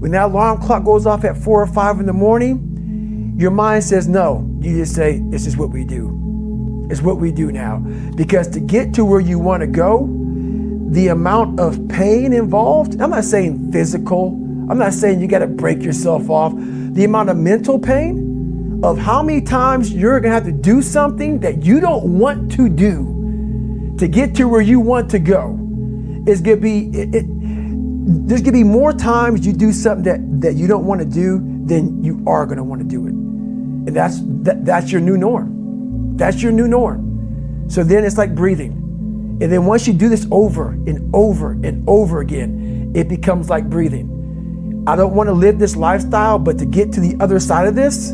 When that alarm clock goes off at 4 or 5 in the morning, your mind says no. You just say, this is what we do. It's what we do now. Because to get to where you want to go, the amount of pain involved, I'm not saying physical, I'm not saying you got to break yourself off. The amount of mental pain of how many times you're going to have to do something that you don't want to do to get to where you want to go is going to be, there's going to be more times you do something that you don't want to do than you are going to want to do it. And that's your new norm. That's your new norm. So then it's like breathing. And then once you do this over and over and over again, it becomes like breathing. I don't want to live this lifestyle, but to get to the other side of this,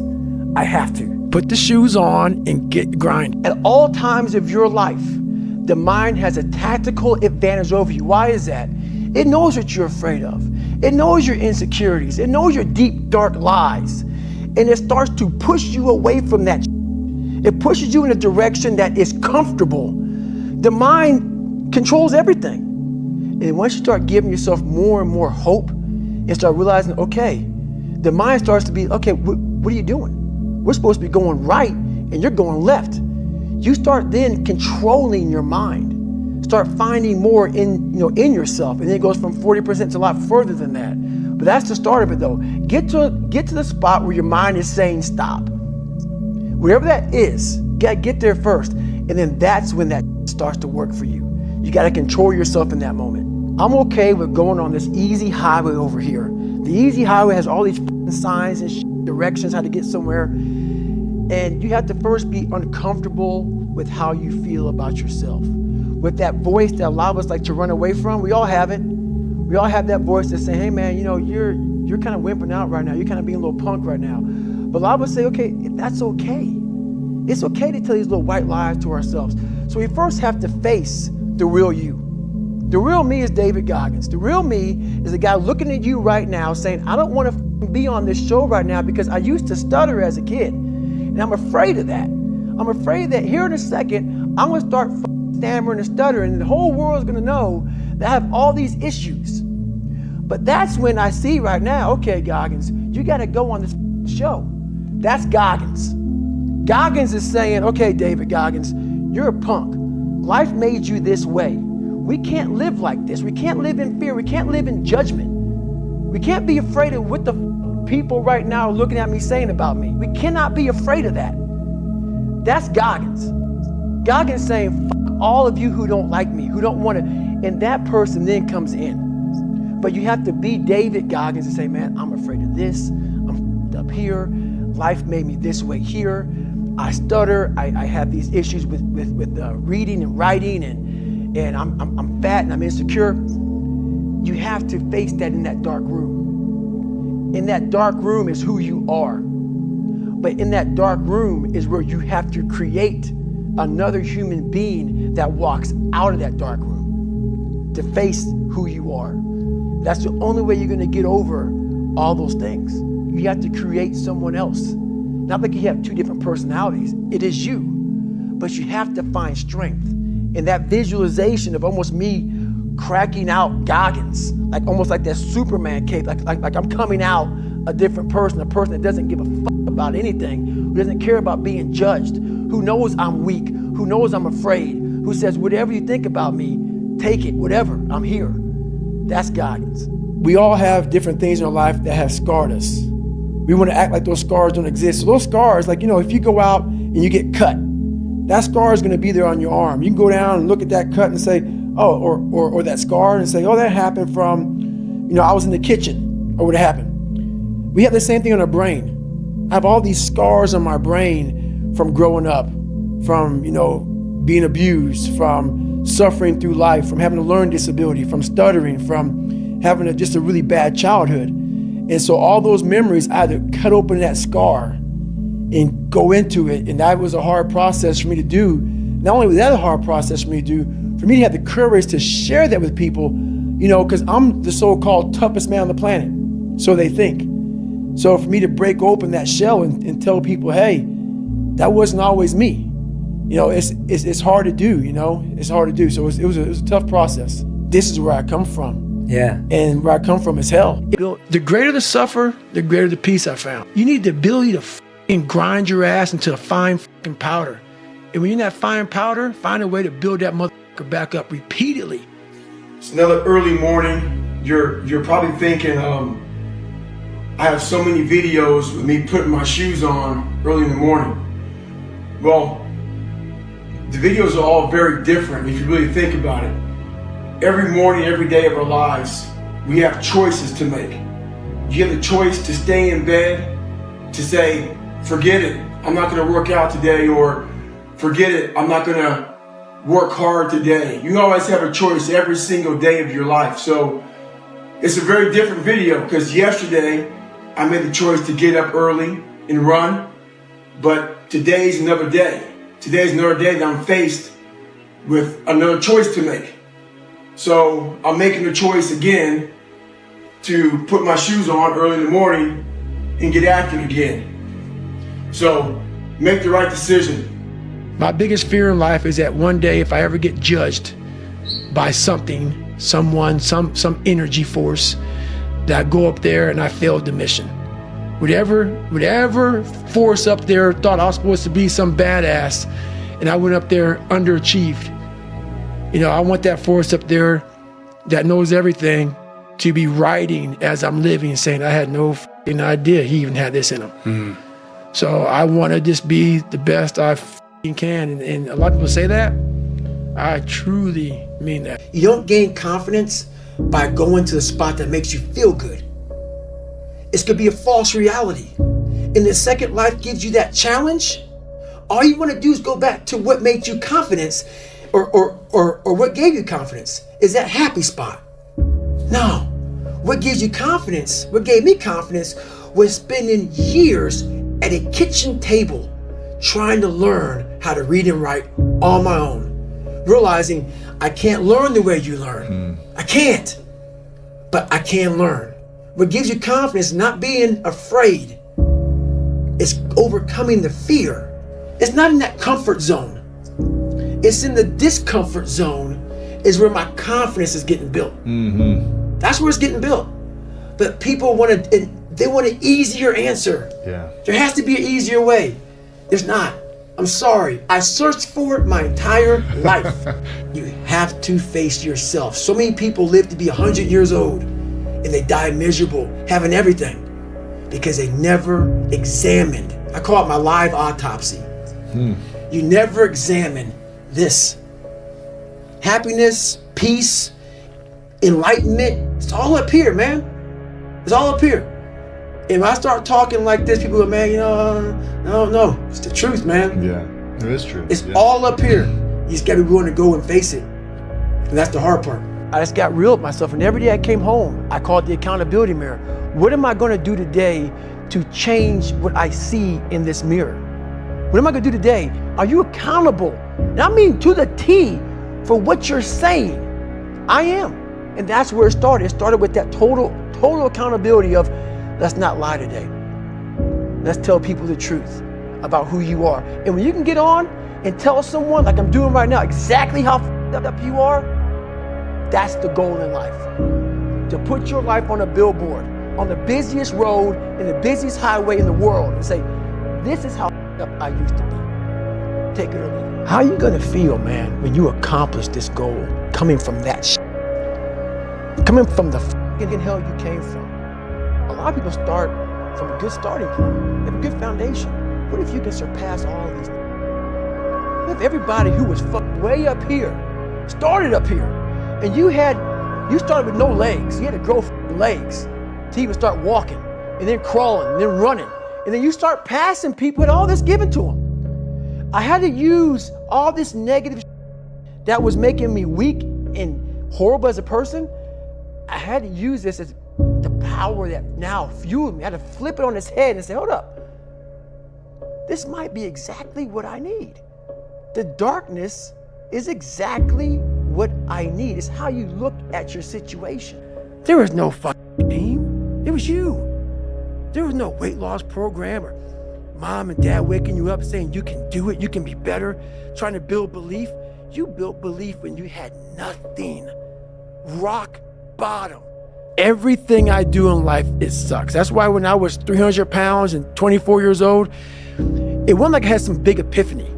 I have to. Put the shoes on and get grinding. At all times of your life, the mind has a tactical advantage over you. Why is that? It knows what you're afraid of. It knows your insecurities. It knows your deep, dark lies. And it starts to push you away from that. It pushes you in a direction that is comfortable. The mind controls everything. And once you start giving yourself more and more hope and start realizing, okay, the mind starts to be, okay, what are you doing? We're supposed to be going right and you're going left. You start then controlling your mind. Start finding more in yourself. And then it goes from 40% to a lot further than that. But that's the start of it though. Get to the spot where your mind is saying stop. Wherever that is, you gotta get there first. And then that's when that starts to work for you. You got to control yourself in that moment. I'm okay with going on this easy highway over here. The easy highway has all these signs and directions how to get somewhere. And you have to first be uncomfortable with how you feel about yourself. With that voice that a lot of us like to run away from, we all have it. We all have that voice that say, hey man, you're kind of wimping out right now. You're kind of being a little punk right now. But a lot of us say, okay, that's okay. It's okay to tell these little white lies to ourselves. So we first have to face the real you. The real me is David Goggins. The real me is a guy looking at you right now saying, I don't want to be on this show right now because I used to stutter as a kid. And I'm afraid of that. I'm afraid that here in a second, I'm going to start stammering and stuttering and the whole world is going to know that I have all these issues. But that's when I see right now, okay, Goggins, you got to go on this show. That's Goggins. Goggins is saying, okay, David Goggins, you're a punk. Life made you this way. We can't live like this. We can't live in fear. We can't live in judgment. We can't be afraid of what the people right now are looking at me saying about me. We cannot be afraid of that. That's Goggins. Goggins saying, fuck all of you who don't like me, who don't want to, and that person then comes in. But you have to be David Goggins and say, man, I'm afraid of this. I'm up here. Life made me this way here. I stutter. I have these issues with reading and writing, and I'm fat and I'm insecure. You have to face that in that dark room. In that dark room is who you are. But in that dark room is where you have to create another human being that walks out of that dark room to face who you are. That's the only way you're going to get over all those things. You have to create someone else. Not like you have two different personalities. It is you. But you have to find strength in that visualization of almost me cracking out Goggins, like almost like that Superman cape, like I'm coming out a different person, a person that doesn't give a fuck about anything, who doesn't care about being judged, who knows I'm weak, who knows I'm afraid, who says, whatever you think about me, take it, whatever, I'm here. That's Goggins. We all have different things in our life that have scarred us. We want to act like those scars don't exist. So those scars, like, if you go out and you get cut, that scar is going to be there on your arm. You can go down and look at that cut and say, oh, or that scar and say, oh, that happened from, I was in the kitchen, or what happened. We have the same thing on our brain. I have all these scars on my brain from growing up, from, being abused, from suffering through life, from having a learning disability, from stuttering, from having just a really bad childhood. And so all those memories, I had to cut open that scar and go into it. And that was a hard process for me to do. Not only was that a hard process for me to do, for me to have the courage to share that with people, because I'm the so-called toughest man on the planet. So they think. So for me to break open that shell and tell people, hey, that wasn't always me. It's hard to do, it's hard to do. So it was a tough process. This is where I come from. Yeah. And where I come from is hell. The greater the suffer, the greater the peace I found. You need the ability to fucking grind your ass into a fine fucking powder. And when you're in that fine powder, find a way to build that motherfucker back up repeatedly. It's another early morning. You're probably thinking, I have so many videos with me putting my shoes on early in the morning. Well, the videos are all very different if you really think about it. Every morning, every day of our lives, we have choices to make. You have the choice to stay in bed, to say, forget it, I'm not gonna work out today, or forget it, I'm not gonna work hard today. You always have a choice every single day of your life. So it's a very different video because yesterday I made the choice to get up early and run, but today's another day. Today's another day that I'm faced with another choice to make. So I'm making the choice again to put my shoes on early in the morning and get active again. So make the right decision. My biggest fear in life is that one day if I ever get judged by something, someone, some energy force, that I go up there and I failed the mission. Whatever force up there thought I was supposed to be some badass and I went up there underachieved. You know, I want that force up there that knows everything to be writing as I'm living, saying I had no f***ing idea he even had this in him. Mm-hmm. So I want to just be the best I f***ing can. And a lot of people say that. I truly mean that. You don't gain confidence by going to the spot that makes you feel good. It's going to be a false reality. And the second life gives you that challenge, all you want to do is go back to what made you confidence or what gave you confidence. Is that happy spot? No. What gives you confidence, what gave me confidence, was spending years at a kitchen table trying to learn how to read and write on my own. Realizing I can't learn the way you learn. I can't, but I can learn. What gives you confidence, not being afraid, is overcoming the fear. It's not in that comfort zone. It's in the discomfort zone is where my confidence is getting built. Mm-hmm. That's where it's getting built. But people want an easier answer. Yeah. There has to be an easier way. There's not. I'm sorry. I searched for it my entire life. You have to face yourself. So many people live to be 100 years old and they die miserable, having everything, because they never examined. I call it my live autopsy. You never examine this. Happiness, peace, enlightenment, it's all up here, man. It's all up here. And when I start talking like this, people go, man, you know, no, it's the truth, man. Yeah, it is true. It's all up here. You just gotta be willing to go and face it. And that's the hard part. I just got real with myself, and every day I came home, I called the accountability mirror. What am I gonna do today to change what I see in this mirror? What am I gonna do today? Are you accountable? And I mean to the T for what you're saying. I am. And that's where it started. It started with that total accountability of, let's not lie today. Let's tell people the truth about who you are. And when you can get on and tell someone, like I'm doing right now, exactly how up you are, that's the goal in life. To put your life on a billboard, on the busiest road, in the busiest highway in the world, and say, this is how up I used to be. Take it or leave it. How are you gonna feel, man, when you accomplish this goal, coming from that coming from the fucking hell you came from? A lot of people start from a good starting point. They have a good foundation. What if you can surpass all of these? What if everybody who was way up here started up here, and you started with no legs. You had to grow legs to even start walking, and then crawling, and then running, and then you start passing people with all this given to them. I had to use all this negative that was making me weak and horrible as a person. I had to use this as the power that now fueled me. I had to flip it on its head and say, hold up. This might be exactly what I need. The darkness is exactly what I need. It's how you look at your situation. There was no fucking team. It was you. There was no weight loss program or mom and dad waking you up saying you can do it, you can be better, trying to build belief. You built belief when you had nothing. Rock bottom. Everything I do in life, it sucks. That's why when I was 300 pounds and 24 years old, it wasn't like I had some big epiphany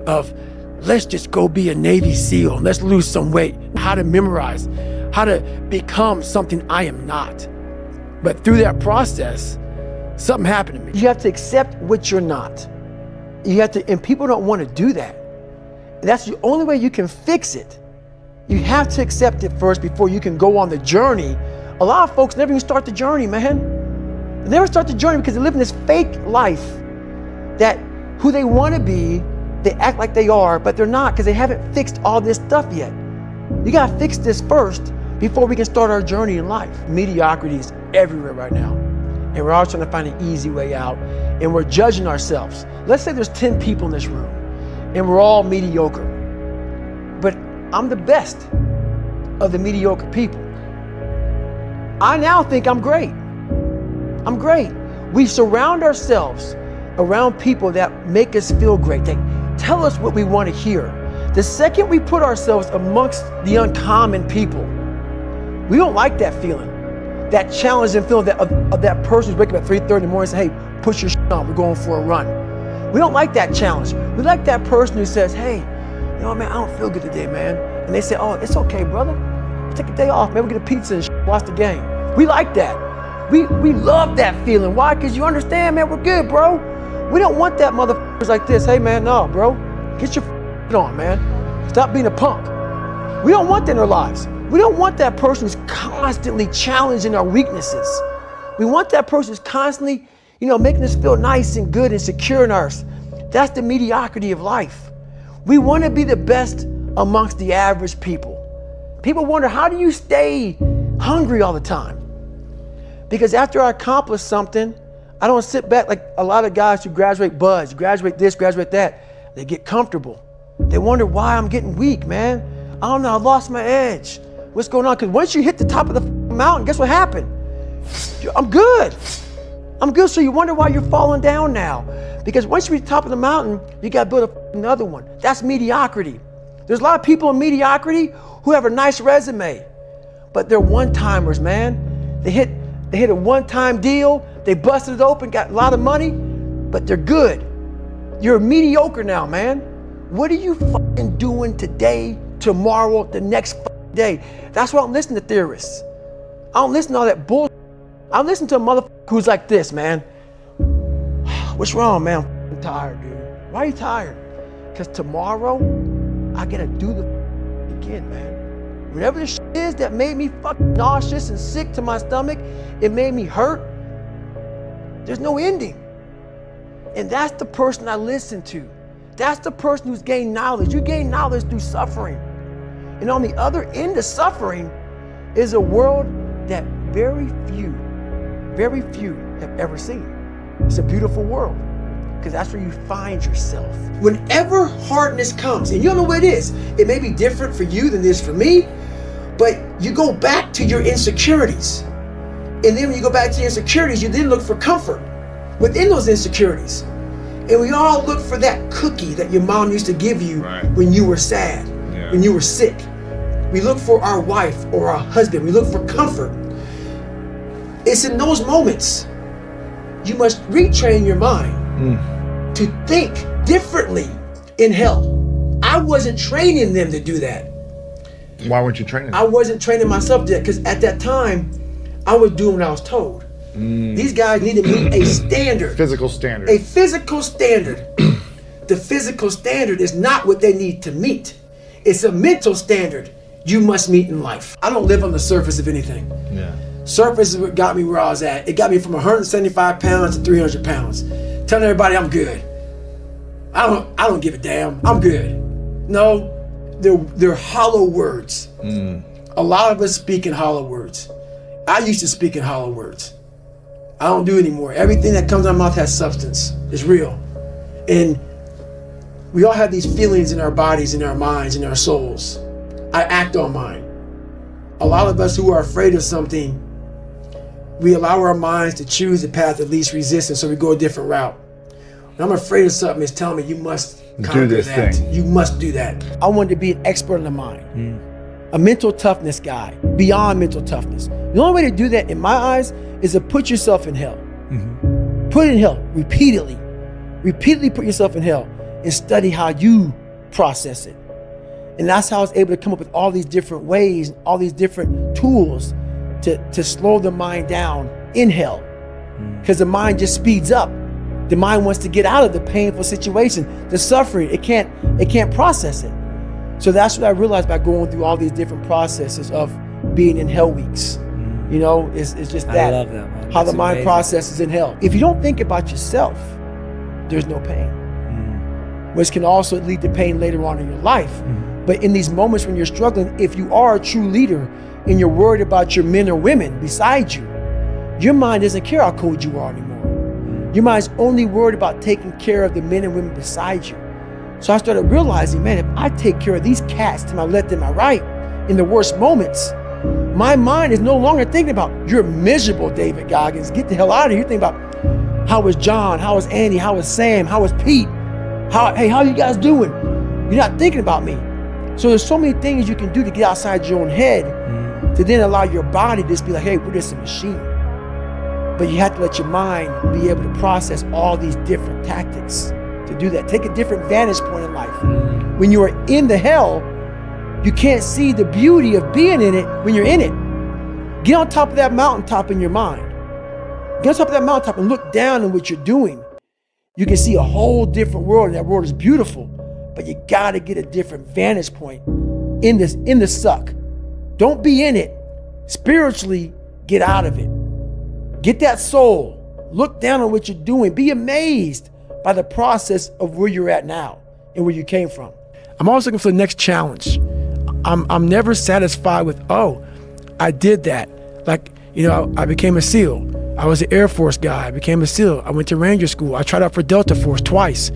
of, let's just go be a Navy SEAL and let's lose some weight, how to memorize, how to become something I am not. But through that process, something happened to me. You have to accept what you're not. You have to, and people don't want to do that. That's the only way you can fix it. You have to accept it first before you can go on the journey. A lot of folks never even start the journey, man. They never start the journey because they're living this fake life that who they want to be, they act like they are, but they're not because they haven't fixed all this stuff yet. You got to fix this first before we can start our journey in life. Mediocrity is everywhere right now. And we're always trying to find an easy way out. And we're judging ourselves. Let's say there's 10 people in this room and we're all mediocre. But I'm the best of the mediocre people. I now think I'm great. I'm great. We surround ourselves around people that make us feel great. They tell us what we want to hear. The second we put ourselves amongst the uncommon people, we don't like that feeling. That challenging feeling of that person who's waking up at 3:30 in the morning and say, hey, put your shit on, we're going for a run. We don't like that challenge. We like that person who says, hey, you know what, man, I don't feel good today, man. And they say, oh, it's okay, brother. Take a day off, man, we get a pizza and watch the game. We like that. We love that feeling. Why? Because you understand, man, we're good, bro. We don't want that motherfuckers like this. Hey, man, no, bro. Get your on, man. Stop being a punk. We don't want that in our lives. We don't want that person who's constantly challenging our weaknesses. We want that person who's constantly, making us feel nice and good and secure in ours. That's the mediocrity of life. We want to be the best amongst the average people. People wonder, how do you stay hungry all the time? Because after I accomplish something, I don't sit back like a lot of guys who graduate buds, graduate this, graduate that. They get comfortable. They wonder why I'm getting weak, man. I don't know, I lost my edge. What's going on? Because once you hit the top of the mountain, guess what happened? I'm good. I'm good. So you wonder why you're falling down now. Because once you reach the top of the mountain, you got to build another one. That's mediocrity. There's a lot of people in mediocrity who have a nice resume, but they're one-timers, man. They hit a one-time deal, they busted it open, got a lot of money, but they're good. You're mediocre now, man. What are you fucking doing today, tomorrow, the next day? That's why I don't listen to theorists. I don't listen to all that bullshit. I listen to a motherfucker who's like this, man. What's wrong, man? I'm tired, dude. Why are you tired? Because tomorrow, I gotta do the again, man. Whatever the shit is that made me fucking nauseous and sick to my stomach, it made me hurt. There's no ending. And that's the person I listen to. That's the person who's gained knowledge. You gain knowledge through suffering. And on the other end of suffering is a world that very few have ever seen. It's a beautiful world because that's where you find yourself. Whenever hardness comes, and you don't know what it is, it may be different for you than it is for me, but you go back to your insecurities. And then when you go back to your insecurities, you then look for comfort within those insecurities. And we all look for that cookie that your mom used to give you when you were sad, when you were sick. We look for our wife or our husband. We look for comfort. It's in those moments you must retrain your mind to think differently in hell. I wasn't training them to do that. Why weren't you training them? I wasn't training myself yet because at that time, I was doing what I was told. These guys need to meet a standard. Physical standard. A physical standard. The physical standard is not what they need to meet. It's a mental standard you must meet in life. I don't live on the surface of anything. Yeah. Surface is what got me where I was at. It got me from 175 pounds to 300 pounds. Telling everybody I'm good. I don't give a damn. I'm good. No, they're hollow words. A lot of us speak in hollow words. I used to speak in hollow words. I don't do it anymore. Everything that comes out of my mouth has substance. It's real. And we all have these feelings in our bodies, in our minds, in our souls. I act on mine. A lot of us who are afraid of something, we allow our minds to choose the path of least resistance, so we go a different route. When I'm afraid of something, it's telling me you must conquer that. You must do that. I wanted to be an expert in the mind. a mental toughness guy, beyond mental toughness. The only way to do that, in my eyes, is to put yourself in hell. Put it in hell repeatedly. Repeatedly put yourself in hell and study how you process it. And that's how I was able to come up with all these different ways, all these different tools to slow the mind down in hell. Because the mind just speeds up. The mind wants to get out of the painful situation, the suffering. It can't process it. So that's what I realized by going through all these different processes of being in hell weeks. You know, it's just that. I love that, man. How That's the mind amazing. processes in hell. If you don't think about yourself, there's no pain, which can also lead to pain later on in your life. But in these moments when you're struggling, if you are a true leader and you're worried about your men or women beside you, your mind doesn't care how cold you are anymore. Your mind's only worried about taking care of the men and women beside you. So I started realizing, man, if I take care of these cats to my left and my right in the worst moments, my mind is no longer thinking about, you're miserable, David Goggins. Get the hell out of here. You're thinking about, how was John? How was Andy? How was Sam? How was Pete? Hey, how you guys doing? You're not thinking about me. So there's so many things you can do to get outside your own head to then allow your body to just be like, hey, we're just a machine. But you have to let your mind be able to process all these different tactics to do that. Take a different vantage point in life. When you are in the hell, you can't see the beauty of being in it when you're in it. Get on top of that mountaintop in your mind. Get on top of that mountaintop and look down on what you're doing. You can see a whole different world, and that world is beautiful. But you gotta get a different vantage point in the suck. Don't be in it. Spiritually, get out of it. Get that soul. Look down on what you're doing. Be amazed by the process of where you're at now and where you came from. I'm always looking for the next challenge. I'm never satisfied with, oh, I did that. Like, you know, I became a SEAL. I was an Air Force guy. I became a SEAL. I went to Ranger School. I tried out for Delta Force twice.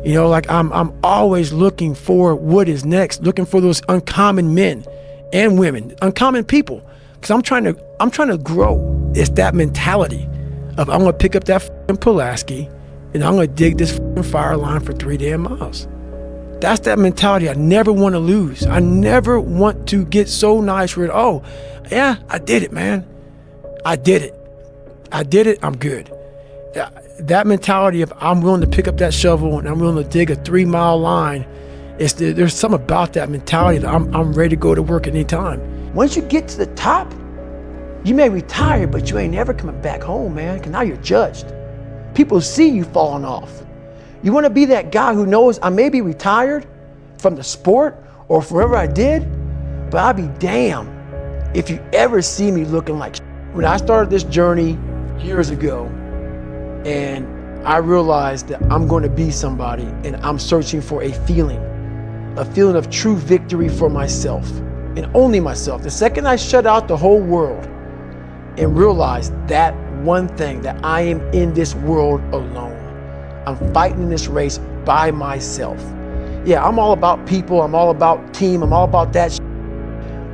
You know, like I'm always looking for what is next, looking for those uncommon men and women, uncommon people. Because I'm trying to grow. It's that mentality of, I'm gonna pick up that f***ing Pulaski and I'm gonna dig this f***ing fire line for 3 damn miles. That's that mentality I never want to lose. I never want to get so nice with, oh, yeah, I did it, man. I did it. I'm good. That mentality of, I'm willing to pick up that shovel and I'm willing to dig a 3 mile line, there's something about that mentality that I'm ready to go to work at any time. Once you get to the top, you may retire, but you ain't never coming back home, man, because now you're judged. People see you falling off. You want to be that guy who knows, I may be retired from the sport or forever I did, but I'll be damned if you ever see me looking like shit. When I started this journey years ago, and I realized that I'm going to be somebody, and I'm searching for a feeling of true victory for myself and only myself. The second I shut out the whole world and realized that one thing, that I am in this world alone. I'm fighting in this race by myself. Yeah, I'm all about people. I'm all about team. I'm all about that shit.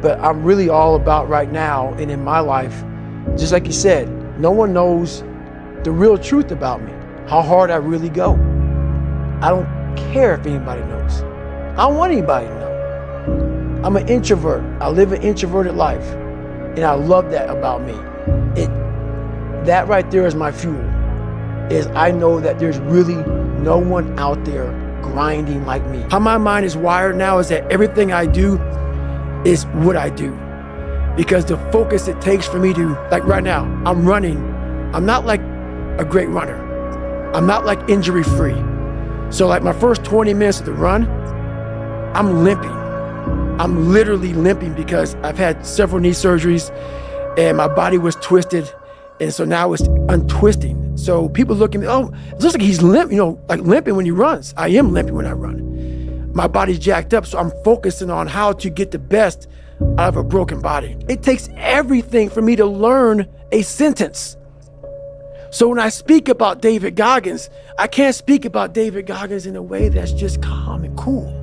But I'm really all about right now and in my life, just like you said, no one knows the real truth about me, how hard I really go. I don't care if anybody knows. I don't want anybody to know. I'm an introvert. I live an introverted life, and I love that about me. That right there is my fuel, is I know that there's really no one out there grinding like me. How my mind is wired now is that everything I do is what I do. Because the focus it takes for me to, like right now, I'm running. I'm not like a great runner. I'm not like injury free. So like my first 20 minutes of the run, I'm limping. I'm literally limping because I've had several knee surgeries and my body was twisted. And so now it's untwisting. So people look at me, oh, it looks like he's limp, like limping when he runs. I am limping when I run. My body's jacked up, so I'm focusing on how to get the best out of a broken body. It takes everything for me to learn a sentence. So when I speak about David Goggins, I can't speak about David Goggins in a way that's just calm and cool.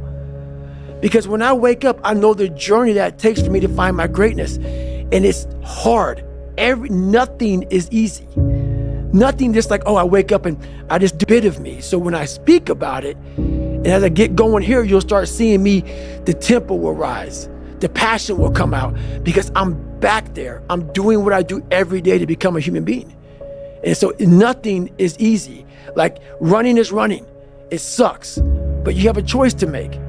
Because when I wake up, I know the journey that it takes for me to find my greatness. And it's hard. Nothing is easy. Nothing just like, oh, I wake up and I just do a bit of me. So when I speak about it, and as I get going here, you'll start seeing me, the tempo will rise. The passion will come out because I'm back there. I'm doing what I do every day to become a human being. And so nothing is easy. Like running is running. It sucks, but you have a choice to make.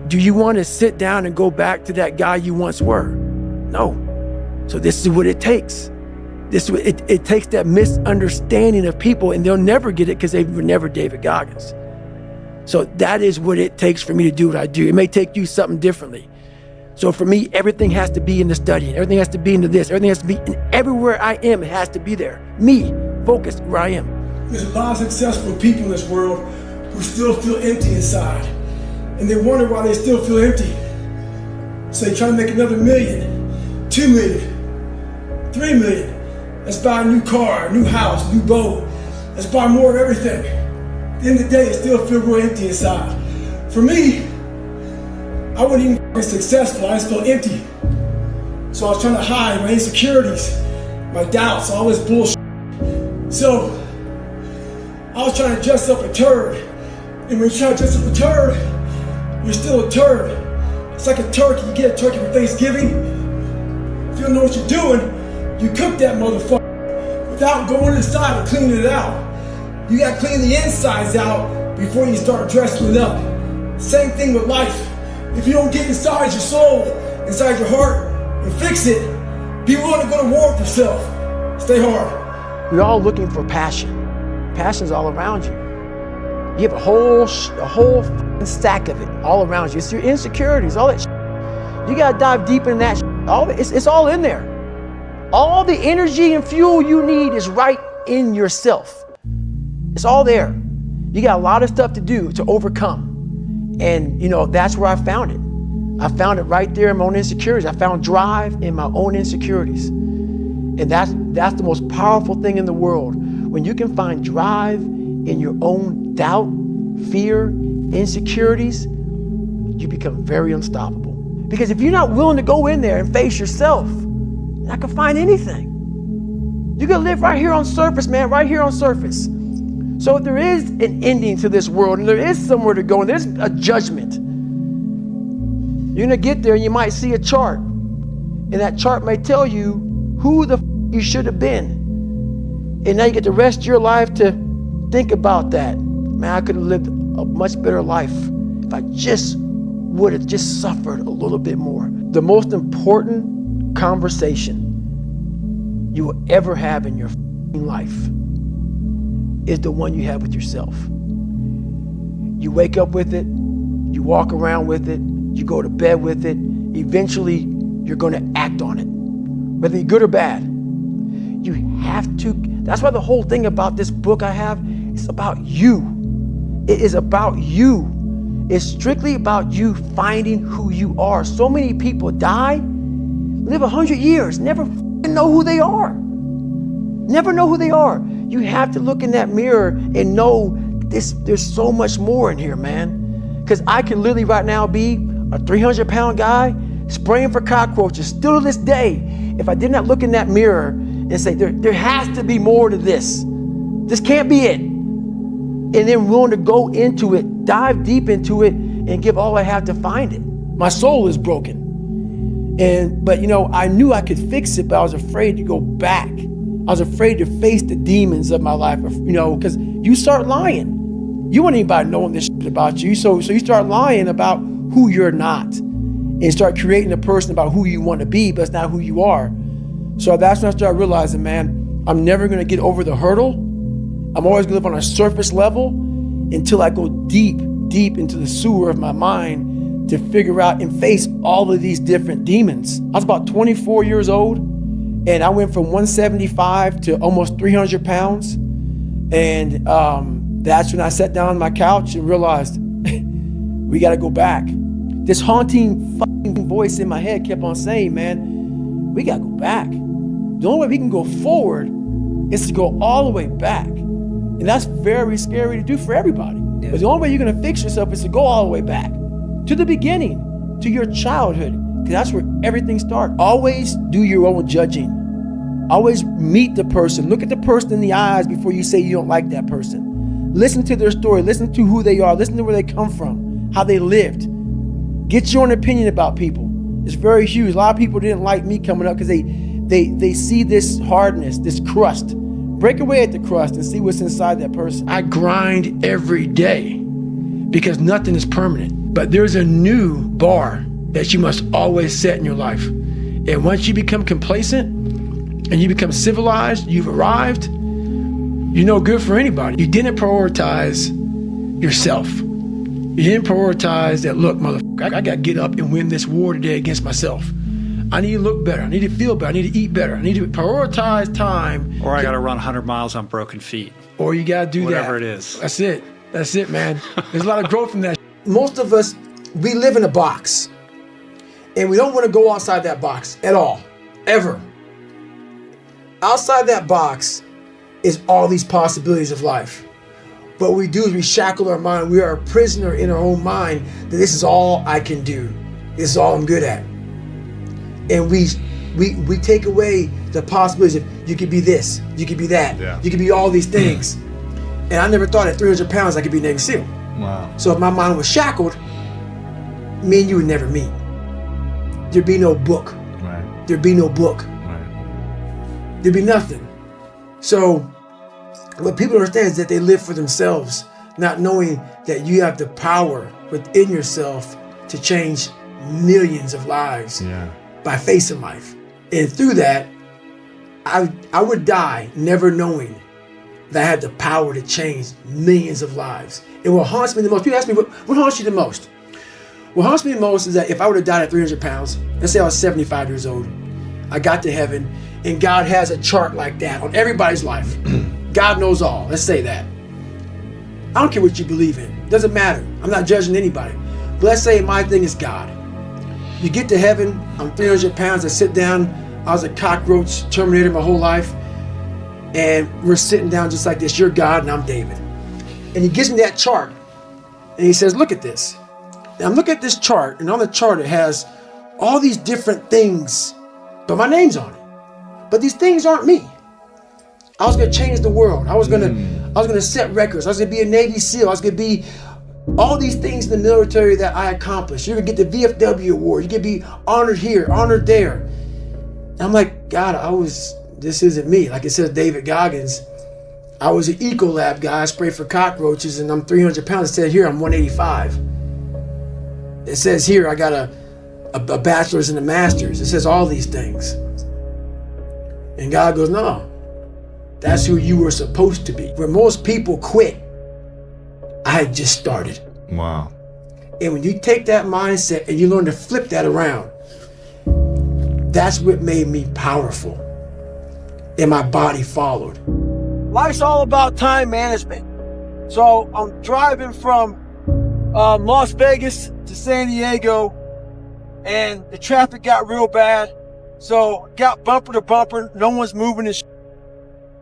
Do you want to sit down and go back to that guy you once were? No. So this is what it takes. It takes that misunderstanding of people, and they'll never get it because they were never David Goggins. So that is what it takes for me to do what I do. It may take you something differently. So for me, everything has to be in the studying. Everything has to be into this. Everything has to be, and everywhere I am, it has to be there. Me, focused where I am. There's a lot of successful people in this world who still feel empty inside. And they wonder why they still feel empty. So they try to make another $1 million, $2 million, $3 million. Let's buy a new car, a new house, new boat. Let's buy more of everything. At the end of the day, it still feels real empty inside. For me, I wasn't even successful, I just felt empty. So I was trying to hide my insecurities, my doubts, all this bullshit. So I was trying to dress up a turd. And when you try to dress up a turd, you're still a turd. It's like a turkey. You get a turkey for Thanksgiving. If you don't know what you're doing, you cook that motherfucker without going inside and cleaning it out. You gotta clean the insides out before you start dressing it up. Same thing with life. If you don't get inside your soul, inside your heart, and fix it, be willing to go to war with yourself. Stay hard. We're all looking for passion. Passion's all around you. You have a whole stack of it all around you. It's your insecurities, all that shit. You gotta dive deep in that shit. All it's all in there. All the energy and fuel you need is right in yourself. It's all there. You got a lot of stuff to do to overcome. And that's where I found it. I found it right there in my own insecurities. I found drive in my own insecurities. And that's the most powerful thing in the world. When you can find drive in your own doubt, fear, insecurities, you become very unstoppable. Because if you're not willing to go in there and face yourself, you're not gonna find anything. You're gonna live right here on surface, man, right here on surface. So if there is an ending to this world and there is somewhere to go and there's a judgment, you're gonna get there and you might see a chart. And that chart may tell you who the you should have been. And now you get the rest of your life to think about that. Man, I could have lived a much better life if I just would have just suffered a little bit more. The most important conversation you will ever have in your life is the one you have with yourself. You wake up with it, you walk around with it, you go to bed with it. Eventually, you're gonna act on it, whether you're good or bad. You have to. That's why the whole thing about this book I have is about you. It is about you. It's strictly about you finding who you are. So many people die, live 100 years, never know who they are. Never know who they are. You have to look in that mirror and know there's so much more in here, man. Because I can literally right now be a 300-pound guy spraying for cockroaches still to this day if I did not look in that mirror and say, there has to be more to this. This can't be it. And then willing to go into it, dive deep into it, and give all I have to find it. My soul is broken. But I knew I could fix it, but I was afraid to go back. I was afraid to face the demons of my life, because you start lying. You want anybody knowing this shit about you. So you start lying about who you're not and start creating a person about who you want to be, but it's not who you are. So that's when I started realizing, man, I'm never going to get over the hurdle. I'm always going to live on a surface level until I go deep into the sewer of my mind to figure out and face all of these different demons. I was about 24 years old. And I went from 175 to almost 300 pounds. And that's when I sat down on my couch and realized, we got to go back. This haunting fucking voice in my head kept on saying, man, we got to go back. The only way we can go forward is to go all the way back. And that's very scary to do for everybody. Yeah. But the only way you're going to fix yourself is to go all the way back to the beginning, to your childhood. Because that's where everything starts. Always do your own judging. Always meet the person. Look at the person in the eyes before you say you don't like that person. Listen to their story. Listen to who they are. Listen to where they come from, how they lived. Get your own opinion about people. It's very huge. A lot of people didn't like me coming up because they see this hardness, this crust. Break away at the crust and see what's inside that person. I grind every day because nothing is permanent. But there's a new bar that you must always set in your life. And once you become complacent and you become civilized, you've arrived, you're no good for anybody. You didn't prioritize yourself. You didn't prioritize that, look, motherfucker, I got to get up and win this war today against myself. I need to look better. I need to feel better. I need to eat better. I need to prioritize time. Or I got to run 100 miles on broken feet. Or you got to do whatever it is. That's it. That's it, man. There's a lot of growth in that. Most of us, we live in a box. And we don't want to go outside that box at all. Ever. Outside that box is all these possibilities of life. What we do is we shackle our mind. We are a prisoner in our own mind that this is all I can do. This is all I'm good at. And we take away the possibilities of you could be this, you could be that, you could be all these things. And I never thought at 300 pounds I could be Navy SEAL. Wow. So if my mind was shackled, me and you would never meet. There'd be no book. Right. There'd be no book. Right. There'd be nothing. So what people don't understand is that they live for themselves, not knowing that you have the power within yourself to change millions of lives by facing life. And through that, I would die never knowing that I had the power to change millions of lives. And what haunts me the most, people ask me, what haunts you the most? What haunts me the most is that if I would have died at 300 pounds, let's say I was 75 years old, I got to heaven, and God has a chart like that on everybody's life. God knows all, let's say that. I don't care what you believe in, it doesn't matter. I'm not judging anybody. But let's say my thing is God. You get to heaven, I'm 300 pounds, I sit down, I was a cockroach terminator my whole life, and we're sitting down just like this, you're God and I'm David. And he gives me that chart, and he says, look at this. And I'm looking at this chart, and on the chart it has all these different things, but my name's on it. But these things aren't me. I was gonna change the world. I was gonna set records. I was gonna be a Navy SEAL. I was gonna be all these things in the military that I accomplished. You're gonna get the VFW award. You're gonna be honored here, honored there. And I'm like, God, this isn't me. Like it says David Goggins, I was an Ecolab guy. I sprayed for cockroaches, and I'm 300 pounds. It said here I'm 185. It says here I got a bachelor's and a master's. It says all these things. And God goes, no, that's who you were supposed to be. Where most people quit, I had just started. Wow. And when you take that mindset and you learn to flip that around, that's what made me powerful. And my body followed. Life's all about time management. So I'm driving from Las Vegas to San Diego, and the traffic got real bad. So got bumper to bumper, no one's moving and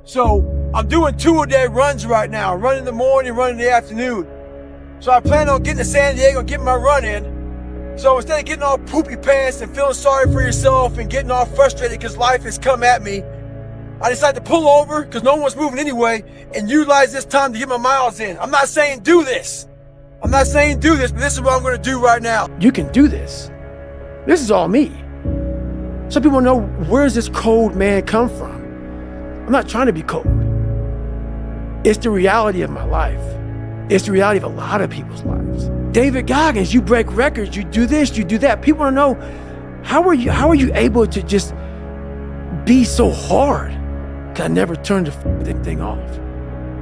So I'm doing 2-a-day runs right now, run in the morning, run in the afternoon. So I plan on getting to San Diego and getting my run in. So instead of getting all poopy pants and feeling sorry for yourself and getting all frustrated because life has come at me, I decided to pull over because no one's moving anyway and utilize this time to get my miles in. I'm not saying do this. I'm not saying do this, but this is what I'm going to do right now. You can do this. This is all me. Some people know, where does this cold man come from? I'm not trying to be cold. It's the reality of my life. It's the reality of a lot of people's lives. David Goggins, you break records, you do this, you do that. People want to know, how are you able to just be so hard? Because I never turned the thing off.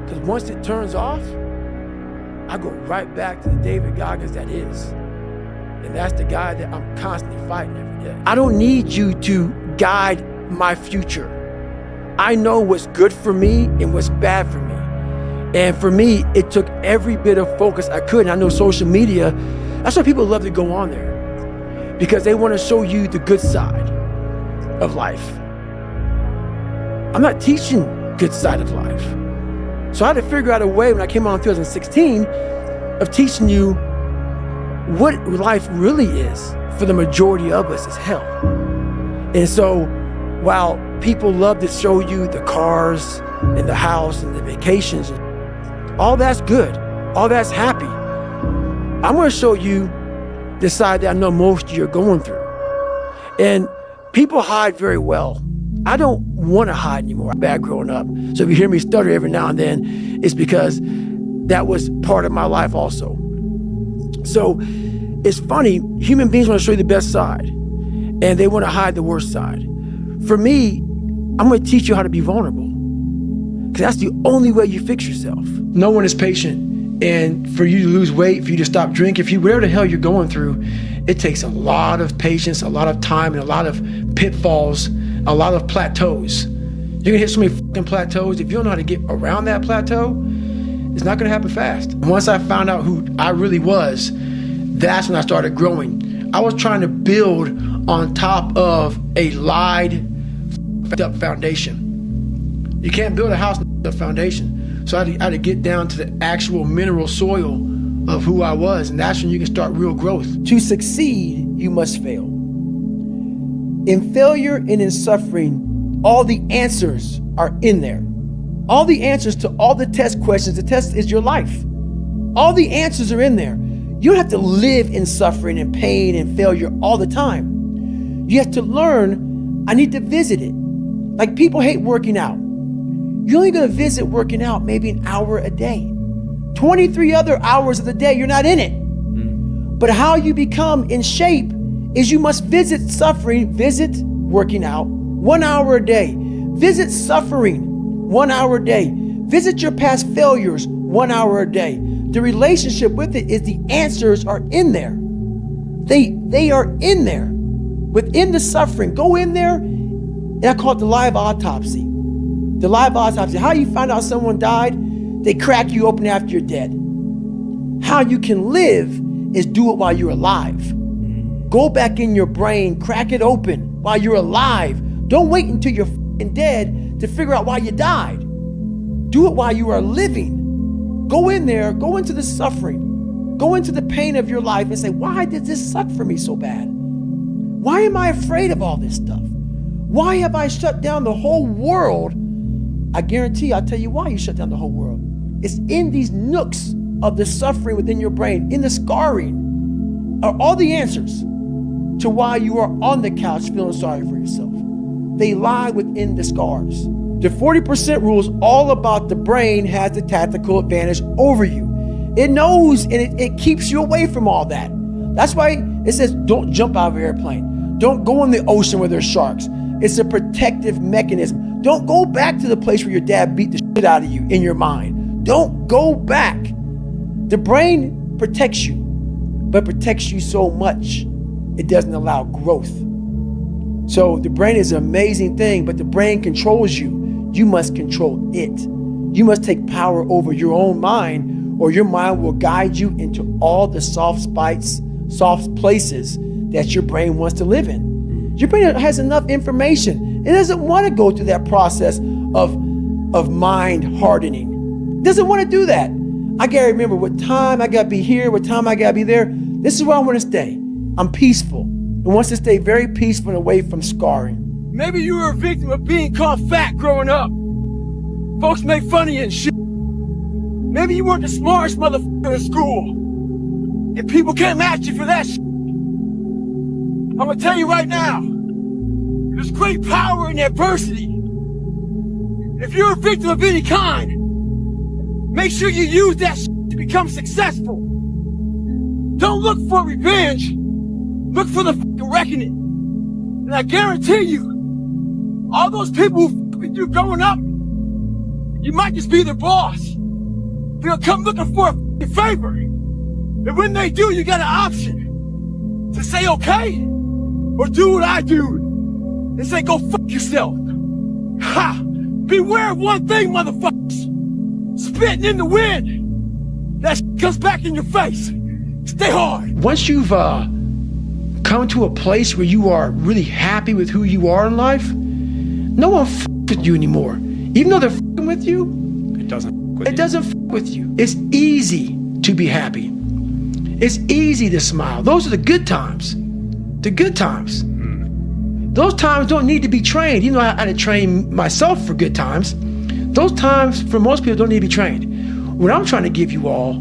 Because once it turns off, I go right back to the David Goggins that is. And that's the guy that I'm constantly fighting every day. I don't need you to guide my future. I know what's good for me and what's bad for me. And for me, it took every bit of focus I could. And I know social media, that's why people love to go on there. Because they want to show you the good side of life. I'm not teaching good side of life. So I had to figure out a way when I came on in 2016 of teaching you what life really is for the majority of us is hell. And so while people love to show you the cars and the house and the vacations, all that's good, all that's happy, I'm going to show you the side that I know most of you are going through. And people hide very well. I don't want to hide anymore. I'm bad growing up. So if you hear me stutter every now and then, it's because that was part of my life also. So it's funny, human beings want to show you the best side, and they want to hide the worst side. For me, I'm going to teach you how to be vulnerable, because that's the only way you fix yourself. No one is patient, and for you to lose weight, for you to stop drinking, whatever the hell you're going through, it takes a lot of patience, a lot of time, and a lot of pitfalls, a lot of plateaus. You're gonna hit so many fucking plateaus. If you don't know how to get around that plateau, it's not gonna happen fast. And once I found out who I really was, that's when I started growing. I was trying to build on top of a lied up foundation. You can't build a house on a foundation. So I had to get down to the actual mineral soil of who I was, and that's when you can start real growth. To succeed, you must fail. In failure and in suffering, all the answers are in there. All the answers to all the test questions. The test is your life. All the answers are in there. You don't have to live in suffering and pain and failure all the time. You have to learn, I need to visit it. Like people hate working out. You're only gonna visit working out maybe an hour a day. 23 other hours of the day, you're not in it. But how you become in shape is you must visit suffering, visit working out 1 hour a day. Visit suffering 1 hour a day. Visit your past failures 1 hour a day. The relationship with it is the answers are in there. They are in there. Within the suffering, go in there, and I call it the live autopsy. The live autopsy. How you find out someone died? They crack you open after you're dead. How you can live is do it while you're alive. Go back in your brain, crack it open while you're alive. Don't wait until you're dead to figure out why you died. Do it while you are living. Go in there, go into the suffering, go into the pain of your life and say, why did this suck for me so bad? Why am I afraid of all this stuff? Why have I shut down the whole world? I guarantee I'll tell you why you shut down the whole world. It's in these nooks of the suffering within your brain, in the scarring, are all the answers to why you are on the couch feeling sorry for yourself. They lie within the scars. The 40% rule is all about the brain has the tactical advantage over you. It knows and it keeps you away from all that. That's why it says don't jump out of an airplane. Don't go in the ocean where there's sharks. It's a protective mechanism. Don't go back to the place where your dad beat the shit out of you in your mind. Don't go back. The brain protects you, but protects you so much, it doesn't allow growth. So the brain is an amazing thing, but the brain controls you. You must control it. You must take power over your own mind, or your mind will guide you into all the soft places that your brain wants to live in. Your brain has enough information. It doesn't want to go through that process of mind hardening. It doesn't want to do that. I gotta remember what time I gotta be here, what time I gotta be there. This is where I want to stay. I'm peaceful and wants to stay very peaceful and away from scarring. Maybe you were a victim of being called fat growing up. Folks make fun of you and shit. Maybe you weren't the smartest motherfucker in school, and people can't match you for that shit. I'm gonna tell you right now, there's great power in adversity. If you're a victim of any kind, make sure you use that shit to become successful. Don't look for revenge, look for the fucking reckoning. And I guarantee you, all those people who fuck with you growing up, you might just be their boss. They'll come looking for a fucking favor. And when they do, you got an option to say okay, or do what I do and say go fuck yourself. Ha! Beware of one thing, motherfuckers. Spitting in the wind. That shit comes back in your face. Stay hard. Once you've come to a place where you are really happy with who you are in life, no one with you anymore. Even though they're with you, It doesn't with you. It's easy to be happy. It's easy to smile. Those are the good times. The good times. Those times don't need to be trained. You know, I had to train myself for good times. Those times, for most people, don't need to be trained. What I'm trying to give you all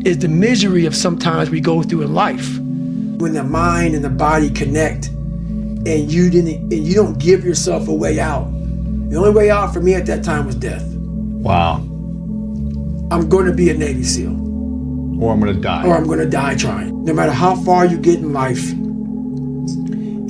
is the misery of sometimes we go through in life. When the mind and the body connect, and you don't give yourself a way out. The only way out for me at that time was death. Wow. I'm going to be a Navy SEAL. Or I'm going to die. Or I'm going to die trying. No matter how far you get in life,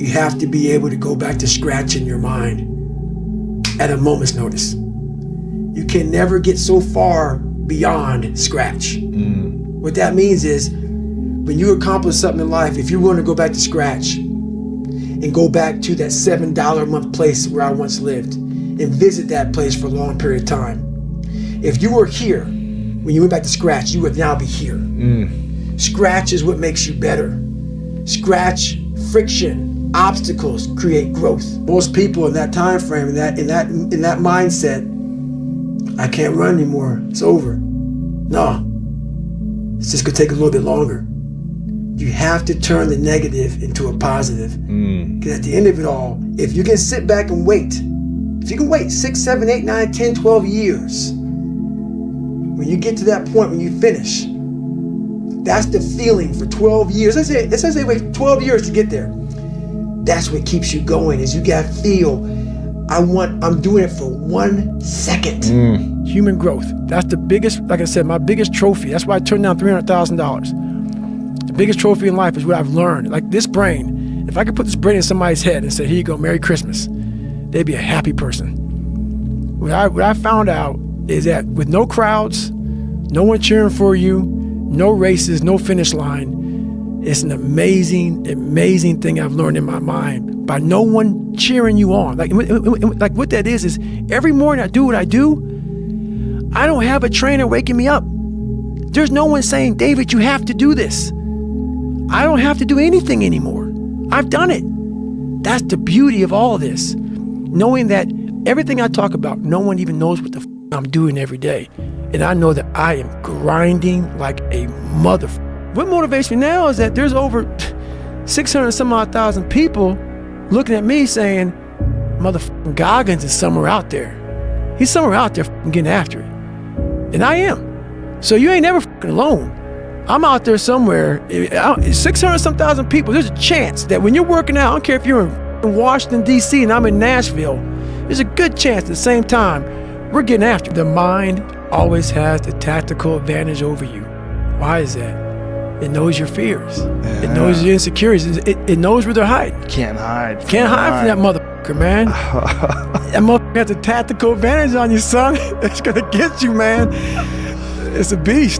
you have to be able to go back to scratch in your mind at a moment's notice. You can never get so far beyond scratch. What that means is, when you accomplish something in life, if you're willing to go back to scratch and go back to that $7 a month place where I once lived and visit that place for a long period of time, if you were here when you went back to scratch, you would now be here. Scratch is what makes you better. Scratch, friction, obstacles create growth. Most people in that time frame, in that mindset, I can't run anymore. It's over. No, it's just gonna take a little bit longer. You have to turn the negative into a positive. Because at the end of it all, if you can sit back and wait, if you can wait 6, 7, 8, 9, 10, 12 years, when you get to that point when you finish, that's the feeling for 12 years. Let's say they wait 12 years to get there. That's what keeps you going, is you gotta feel, I'm doing it for 1 second. Human growth. That's the biggest, like I said, my biggest trophy. That's why I turned down $300,000. The biggest trophy in life is what I've learned. Like this brain, if I could put this brain in somebody's head and say, here you go, Merry Christmas, they'd be a happy person. What I found out is that with no crowds, no one cheering for you, no races, no finish line, it's an amazing, amazing thing I've learned in my mind by no one cheering you on. Like what that is every morning I do what I do, I don't have a trainer waking me up. There's no one saying, David, you have to do this. I don't have to do anything anymore. I've done it. That's the beauty of all of this. Knowing that everything I talk about, no one even knows what the I'm doing every day. And I know that I am grinding like a motherfucker. What motivates me now is that there's over 600 some odd thousand people looking at me saying, motherfucking Goggins is somewhere out there. He's somewhere out there getting after it. And I am. So you ain't never alone. I'm out there somewhere, 600 some thousand people. There's a chance that when you're working out, I don't care if you're in Washington, D.C. and I'm in Nashville, there's a good chance at the same time we're getting after it. The mind always has the tactical advantage over you. Why is that? It knows your fears. Yeah. It knows your insecurities. It knows where they're hiding. Can't hide. Can't hide from that motherfucker, man. That motherfucker has a tactical advantage on you, son. It's gonna get you, man. It's a beast.